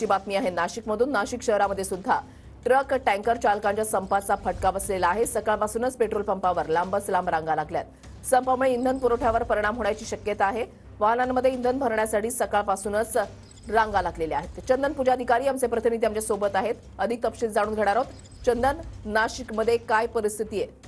मदतीची बातमी आहे नाशिकमधून। नाशिक शहरामध्ये सुद्धा ट्रक टँकर चालकांच्या संपाचा फटका बसलेला आहे। सकाळपासूनच पेट्रोल पंपावर लांबच लांब रांगा लागल्यात। संपामुळे इंधन पुरवठ्यावर परिणाम होण्याची शक्यता आहे। वाहनांमध्ये इंधन भरण्यासाठी सकाळपासूनच रांगा लागलेल्या आहेत। चंदन पूजाधिकारी आमचे प्रतिनिधी आमच्या सोबत आहेत। अधिक तपशील जाणून घेणार आहोत। चंदन, नाशिकमध्ये काय परिस्थिती आहे?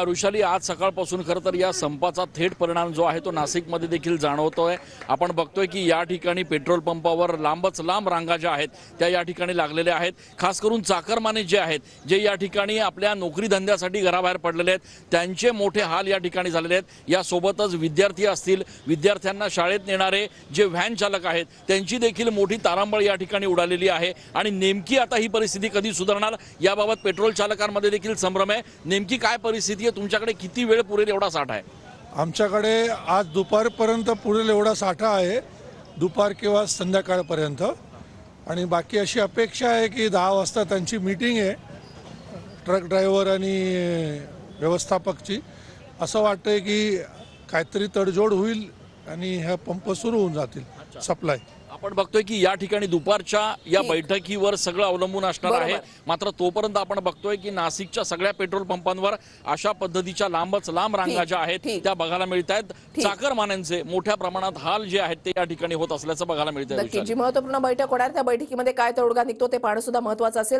ऋषाली, आज सकाळपासून खरं तर या संपाचा थेट परिणाम जो आहे तो नाशिकमध्ये देखील जाणवतोय। आपण बघतोय की या ठिकाणी पेट्रोल पंपावर लांबच लांब रांगा ज्या आहेत त्या या ठिकाणी लागलेल्या आहेत। खास करून चाकरमाने जे आहेत, जे या ठिकाणी आपल्या नोकरी धंद्यासाठी घराबाहेर पडलेले आहेत, त्यांचे मोठे हाल या ठिकाणी झालेले आहेत। यासोबतच विद्यार्थी असतील, विद्यार्थ्यांना शाळेत नेणारे जे व्हॅन चालक आहेत, त्यांची देखील मोठी तारांबळ या ठिकाणी उडालेली आहे। आणि नेमकी आता ही परिस्थिती कधी सुधारणार याबाबत पेट्रोल चालकांमध्ये देखील संभ्रम आहे। नेमकी काय परिस्थिती, तुमच्याकडे किती वेळ पुरेल एवढा साठा आहे? आमच्याकडे आज दुपारपर्यंत पुरेल एवढा साठा आहे, दुपार किंवा संध्याकाळपर्यंत। आणि बाकी अशी अपेक्षा आहे की 10 वाजता त्यांची मीटिंग आहे, ट्रक ड्रायव्हर आणि व्यवस्थापकची। असं वाटतंय की काहीतरी तडजोड होईल आणि ह्या पंप सुरू होऊन जातील सप्लाय। आपण बघतोय की या ठिकाणी दुपारच्या या बैठकीवर सगळं अवलंबून असणार आहे। मात्र तोपर्यंत आपण बघतोय की नाशिकच्या सगळ्या पेट्रोल पंपांवर अशा पद्धतीच्या लांबच लांब रांगा ज्या आहेत त्या बघायला मिळत आहेत। चाकरमान्यांचे मोठ्या प्रमाणात हाल जे आहेत ते या ठिकाणी होत असल्याचं बघायला मिळत आहे। जी महत्त्वपूर्ण बैठक होणार, त्या बैठकीमध्ये काय तोडगा निघतो ते पाहणं सुद्धा महत्त्वाचं असेल।